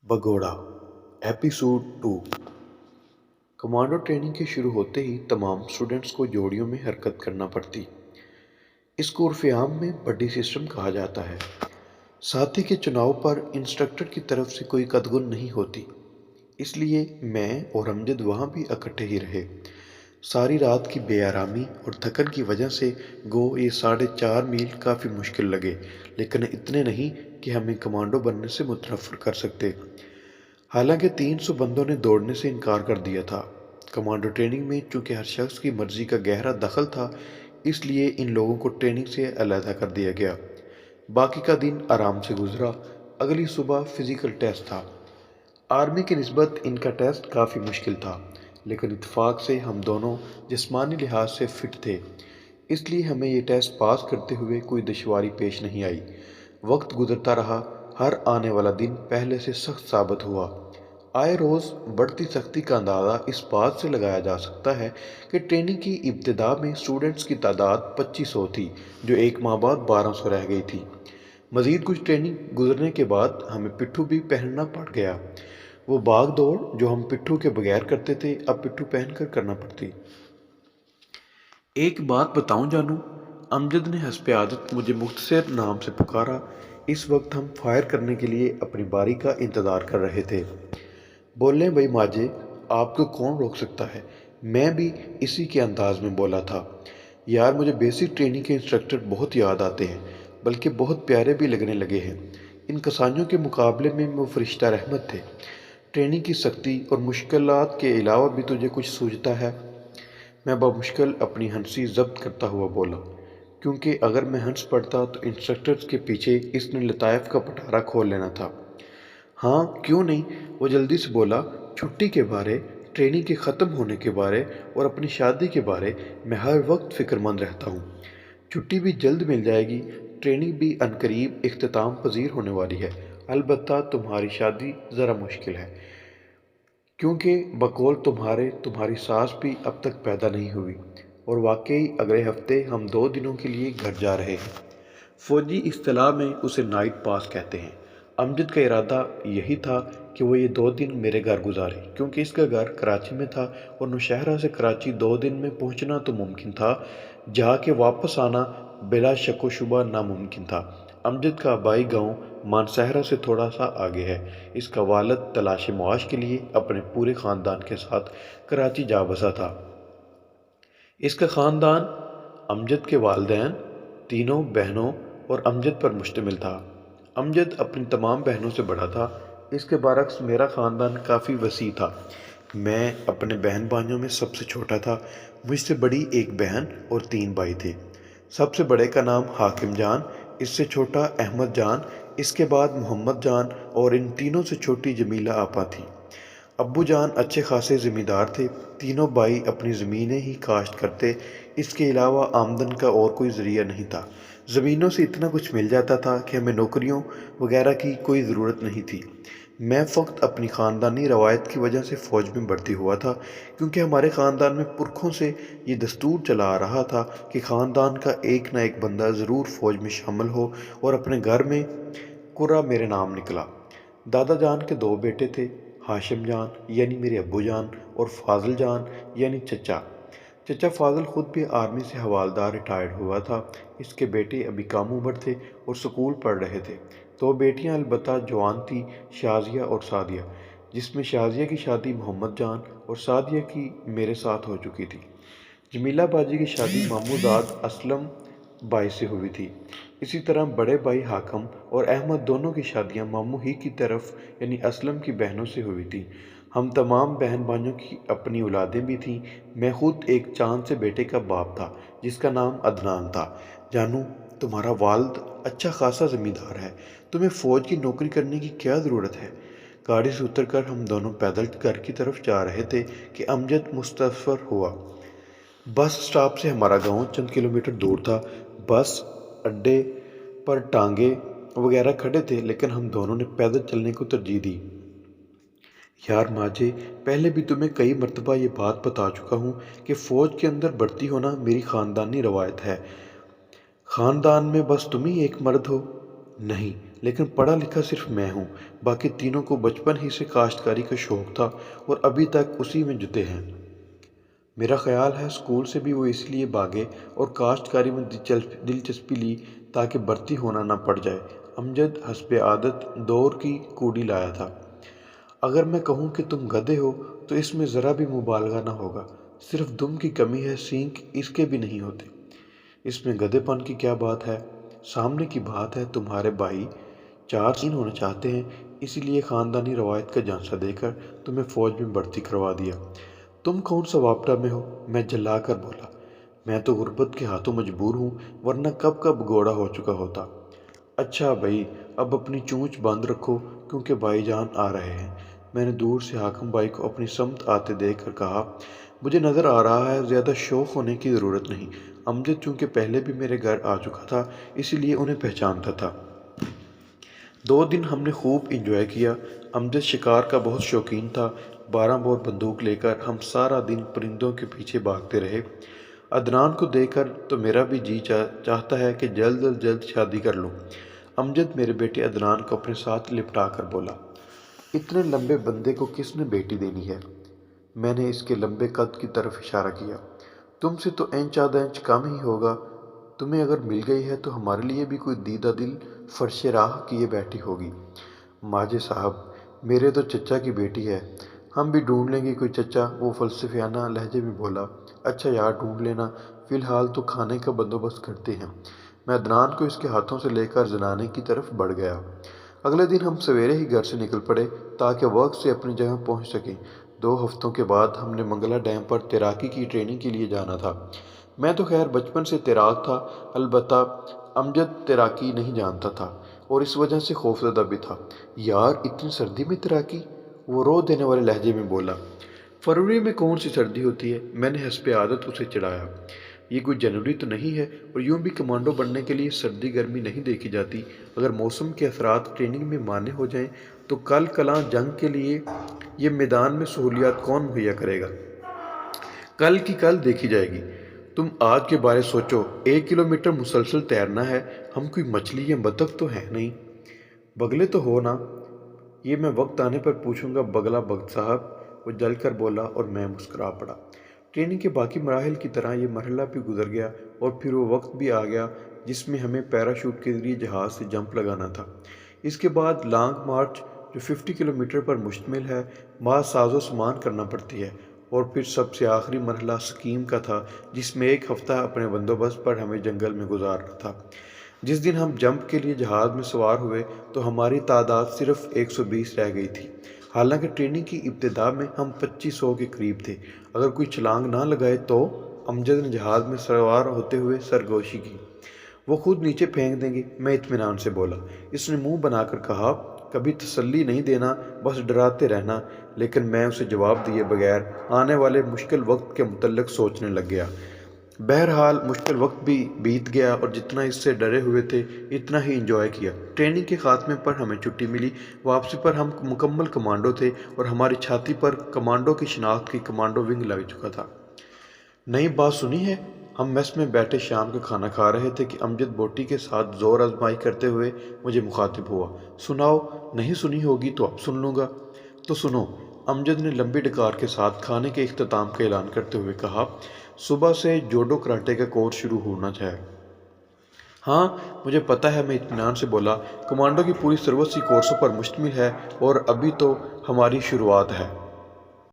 भगोड़ा episode 2। Commando training के शुरू होते ही तमाम स्टूडेंट्स को जोड़ियों में हरकत करना पड़ती। इसको उर्फ़-ए-आम में बड्डी सिस्टम कहा जाता है। साथी के चुनाव पर इंस्ट्रक्टर की तरफ से कोई कदगुन नहीं होती, इसलिए मैं और अमजद वहाँ भी इकट्ठे ही रहे। सारी रात की बेआरामी और थकन की वजह से ये 4.5 मील काफ़ी मुश्किल लगे, लेकिन इतने नहीं कि हमें कमांडो बनने से मुतनफ़्फ़र कर सकते। हालांकि 300 बंदों ने दौड़ने से इनकार कर दिया था। कमांडो ट्रेनिंग में चूंकि हर शख्स की मर्जी का गहरा दखल था, इसलिए इन लोगों को ट्रेनिंग से अलहदा कर दिया गया। बाकी का दिन आराम से गुजरा। अगली सुबह फिजिकल टेस्ट था। आर्मी की निस्बत इनका टेस्ट काफ़ी मुश्किल था, लेकिन इत्तेफाक से हम दोनों जिस्मानी लिहाज से फिट थे, इसलिए हमें ये टेस्ट पास करते हुए कोई दुश्वारी पेश नहीं आई। वक्त गुजरता रहा। हर आने वाला दिन पहले से सख्त साबित हुआ। आए रोज़ बढ़ती सख्ती का अंदाज़ा इस बात से लगाया जा सकता है कि ट्रेनिंग की इब्तिदा में स्टूडेंट्स की तादाद 2500 थी, जो एक माह बाद 1200 रह गई थी। मज़ीद कुछ ट्रेनिंग गुजरने के बाद हमें पिट्ठू भी पहनना पड़ गया। वो भाग दौड़ जो हम पिट्ठू के बगैर करते थे, अब पिट्ठू पहनकर करना पड़ती। एक बात बताऊं जानू, अमजद ने हस्ब आदत मुझे मुख्तसर नाम से पुकारा। इस वक्त हम फायर करने के लिए अपनी बारी का इंतज़ार कर रहे थे। बोलें भाई माजे, आपको कौन रोक सकता है। मैं भी इसी के अंदाज में बोला था। यार, मुझे बेसिक ट्रेनिंग के इंस्ट्रक्टर बहुत याद आते हैं, बल्कि बहुत प्यारे भी लगने लगे हैं। इन कसाइयों के मुकाबले में वो फरिश्ता रहमत थे। ट्रेनिंग की सख्ती और मुश्किलात के अलावा भी तुझे कुछ सूझता है? मैं बमुश्किल अपनी हंसी जब्त करता हुआ बोला, क्योंकि अगर मैं हंस पड़ता तो इंस्ट्रक्टर्स के पीछे इसने लताइफ का पटारा खोल लेना था। हाँ, क्यों नहीं, वो जल्दी से बोला। छुट्टी के बारे, ट्रेनिंग के ख़त्म होने के बारे और अपनी शादी के बारे मैं हर वक्त फ़िक्रमंद रहता हूँ। छुट्टी भी जल्द मिल जाएगी, ट्रेनिंग भी अनकरीब इख्तिताम पजीर होने वाली है। अलबत्ता तुम्हारी शादी ज़रा मुश्किल है, क्योंकि बकौल तुम्हारी सास भी अब तक पैदा नहीं हुई, और वाकई अगले हफ्ते हम 2 दिनों के लिए घर जा रहे हैं। फ़ौजी इस्तिलाह में उसे नाइट पास कहते हैं। अमजद का इरादा यही था कि वो ये 2 दिन मेरे घर गुजारे, क्योंकि इसका घर कराची में था और नौशहरा से कराची 2 दिन में पहुंचना तो मुमकिन था, जाके वापस आना बिला शक व शुबा नामुमकिन था। अमजद का आबाई गांव मानसहरा से थोड़ा सा आगे है। इसका वालिद तलाश मुआश के लिए अपने पूरे ख़ानदान के साथ कराची जा बसा था। इसका ख़ानदान अमजद के वालिदैन, तीनों बहनों और अमजद पर मुश्तमिल था। अमजद अपनी तमाम बहनों से बड़ा था। इसके बरक्स मेरा ख़ानदान काफ़ी वसी था। मैं अपने बहन भाइयों में सबसे छोटा था। मुझसे बड़ी एक बहन और 3 भाई थे। सबसे बड़े का नाम हाकिम जान, इससे छोटा अहमद जान, इसके बाद मोहम्मद जान और इन तीनों से छोटी जमीला आपा थी। अब्बू जान अच्छे खासे ज़मींदार थे। तीनों भाई अपनी ज़मीनें ही काश्त करते, इसके अलावा आमदन का और कोई ज़रिया नहीं था। ज़मीनों से इतना कुछ मिल जाता था कि हमें नौकरियों वगैरह की कोई ज़रूरत नहीं थी। मैं फ़कत अपनी ख़ानदानी रवायत की वजह से फ़ौज में भर्ती हुआ था, क्योंकि हमारे ख़ानदान में पुरखों से ये दस्तूर चला आ रहा था कि ख़ानदान का एक ना एक बंदा ज़रूर फ़ौज में शामिल हो, और अपने घर में कुर्रा मेरे नाम निकला। दादा जान के 2 बेटे थे, हाशिम जान यानी मेरे अब्बू जान और फाजिल जान यानी चचा। चचा फाजिल खुद भी आर्मी से हवालदार रिटायर्ड हुआ था। इसके बेटे अभी कम उम्र थे और स्कूल पढ़ रहे थे। 2 बेटियां अलबत्ता जवान थी, शाजिया और सादिया, जिसमें शाजिया की शादी मोहम्मद जान और सादिया की मेरे साथ हो चुकी थी। जमीला बाजी की शादी मामूजाद असलम भाई से हुई थी। इसी तरह बड़े भाई हाकम और अहमद दोनों की शादियां मामू ही की तरफ यानी असलम की बहनों से हुई थी। हम तमाम बहन भाइयों की अपनी औलादें भी थीं। मैं खुद एक चांद से बेटे का बाप था, जिसका नाम अदनान था। जानू, तुम्हारा वालिद अच्छा खासा ज़मींदार है, तुम्हें फ़ौज की नौकरी करने की क्या ज़रूरत है। गाड़ी से उतरकर हम दोनों पैदल घर की तरफ जा रहे थे कि अमजद मुस्तफ़र हुआ। बस स्टॉप से हमारा गांव चंद किलोमीटर दूर था। बस अड्डे पर टांगे वगैरह खड़े थे, लेकिन हम दोनों ने पैदल चलने को तरजीह दी। यार माजे, पहले भी तुम्हें कई मर्तबा ये बात बता चुका हूँ कि फ़ौज के अंदर भर्ती होना मेरी ख़ानदानी रवायत है। ख़ानदान में बस तुम ही एक मर्द हो। नहीं, لیکن پڑھا لکھا صرف میں ہوں، باقی تینوں کو بچپن ہی سے کاشتکاری کا شوق تھا اور ابھی تک اسی میں جتے ہیں۔ میرا خیال ہے اسکول سے بھی وہ اس لیے بھاگے اور کاشتکاری میں دلچسپی لی تاکہ بھرتی ہونا نہ پڑ جائے۔ امجد حسب عادت دور کی کوڑی لایا تھا۔ اگر میں کہوں کہ تم گدھے ہو تو اس میں ذرا بھی مبالغہ نہ ہوگا، صرف دم کی کمی ہے، سینگ اس کے بھی نہیں ہوتے۔ اس میں گدھے پن کی کیا بات ہے؟ سامنے کی بات ہے تمہارے بھائی 4 ہونا چاہتے ہیں، اسی لیے خاندانی روایت کا جھانسا دے کر تمہیں فوج میں بھرتی کروا دیا۔ تم کون سا واپڈا میں ہو؟ میں جلا کر بولا۔ میں تو غربت کے ہاتھوں مجبور ہوں، ورنہ کب کب گھوڑا ہو چکا ہوتا۔ اچھا بھائی، اب اپنی چونچ بند رکھو کیونکہ بھائی جان آ رہے ہیں۔ میں نے دور سے حاکم بھائی کو اپنی سمت آتے دیکھ کر کہا، مجھے نظر آ رہا ہے زیادہ شوق ہونے کی ضرورت نہیں۔ امجد چونکہ پہلے بھی میرے گھر آ چکا تھا اسی لیے انہیں پہچانتا تھا۔ 2 دن ہم نے خوب انجوائے کیا۔ امجد شکار کا بہت شوقین تھا۔ 12 بور بندوق لے کر ہم سارا دن پرندوں کے پیچھے بھاگتے رہے۔ عدنان کو دیکھ کر تو میرا بھی جی چاہتا ہے کہ جلد از جلد شادی کر لوں۔ امجد میرے بیٹے عدنان کو اپنے ساتھ لپٹا کر بولا، اتنے لمبے بندے کو کس نے بیٹی دینی ہے؟ میں نے اس کے لمبے قد کی طرف اشارہ کیا۔ تم سے تو انچ آدھا انچ کم ہی ہوگا۔ تمہیں اگر مل گئی ہے تو ہمارے لیے بھی کوئی دیدہ دل فرش راہ کیے بیٹھی ہوگی۔ ماجد صاحب، میرے تو چچا کی بیٹی ہے، ہم بھی ڈھونڈ لیں گے کوئی چچا، وہ فلسفیانہ لہجے میں بولا۔ اچھا یار، ڈھونڈ لینا، فی الحال تو کھانے کا بندوبست کرتے ہیں۔ میں عدنان کو اس کے ہاتھوں سے لے کر زنانے کی طرف بڑھ گیا۔ اگلے دن ہم سویرے ہی گھر سے نکل پڑے تاکہ وقت سے اپنی جگہ پہنچ سکیں۔ 2 ہفتوں کے بعد ہم نے منگلا ڈیم پر تیراکی کی ٹریننگ کے لیے جانا تھا۔ میں تو خیر بچپن سے تیراک تھا، البتہ امجد تیراکی نہیں جانتا تھا اور اس وجہ سے خوفزدہ بھی تھا۔ یار، اتنی سردی میں تیراکی؟ وہ رو دینے والے لہجے میں بولا۔ فروری میں کون سی سردی ہوتی ہے؟ میں نے حسب عادت اسے چڑھایا۔ یہ کوئی جنوری تو نہیں ہے، اور یوں بھی کمانڈو بننے کے لیے سردی گرمی نہیں دیکھی جاتی۔ اگر موسم کے اثرات ٹریننگ میں مانے ہو جائیں تو کل کلاں جنگ کے لیے یہ میدان میں سہولیات کون مہیا کرے گا؟ کل کی کل دیکھی جائے گی۔ تم آج کے بارے سوچو، 1 کلومیٹر مسلسل تیرنا ہے، ہم کوئی مچھلی یا بطخ تو ہیں نہیں۔ بگلے تو ہو نا؟ یہ میں وقت آنے پر پوچھوں گا بگلا بخت صاحب، وہ جل کر بولا اور میں مسکرا پڑا۔ ٹریننگ کے باقی مراحل کی طرح یہ مرحلہ بھی گزر گیا اور پھر وہ وقت بھی آ گیا جس میں ہمیں پیراشوٹ کے ذریعے جہاز سے جمپ لگانا تھا۔ اس کے بعد لانگ مارچ جو 50 کلومیٹر پر مشتمل ہے، بعض ساز و سامان کرنا پڑتی ہے، اور پھر سب سے آخری مرحلہ سکیم کا تھا جس میں 1 ہفتہ اپنے بندوبست پر ہمیں جنگل میں گزارنا تھا۔ جس دن ہم جمپ کے لیے جہاز میں سوار ہوئے تو ہماری تعداد صرف 120 رہ گئی تھی، حالانکہ ٹریننگ کی ابتدا میں ہم 2500 کے قریب تھے۔ اگر کوئی چھلانگ نہ لگائے تو؟ امجد نے جہاز میں سوار ہوتے ہوئے سرگوشی کی۔ وہ خود نیچے پھینک دیں گے، میں اطمینان سے بولا۔ اس نے منہ بنا کر کہا، کبھی تسلی نہیں دینا، بس ڈراتے رہنا۔ لیکن میں اسے جواب دیے بغیر آنے والے مشکل وقت کے متعلق سوچنے لگ گیا۔ بہرحال مشکل وقت بھی بیت گیا اور جتنا اس سے ڈرے ہوئے تھے اتنا ہی انجوائے کیا۔ ٹریننگ کے خاتمے پر ہمیں چھٹی ملی۔ واپسی پر ہم مکمل کمانڈو تھے اور ہماری چھاتی پر کمانڈو کی شناخت کی کمانڈو ونگ لگ چکا تھا۔ نئی بات سنی ہے؟ ہم میس میں بیٹھے شام کا کھانا کھا رہے تھے کہ امجد بوٹی کے ساتھ زور آزمائی کرتے ہوئے مجھے مخاطب ہوا۔ سناؤ، نہیں سنی ہوگی تو اب سن لوں گا۔ تو سنو، امجد نے لمبی ڈکار کے ساتھ کھانے کے اختتام کا اعلان کرتے ہوئے کہا، صبح سے جوڈو کراٹے کا کورس شروع ہونا ہے۔ ہاں مجھے پتہ ہے، میں اطمینان سے بولا۔ کمانڈو کی پوری سروس ہی کورسوں پر مشتمل ہے اور ابھی تو ہماری شروعات ہے۔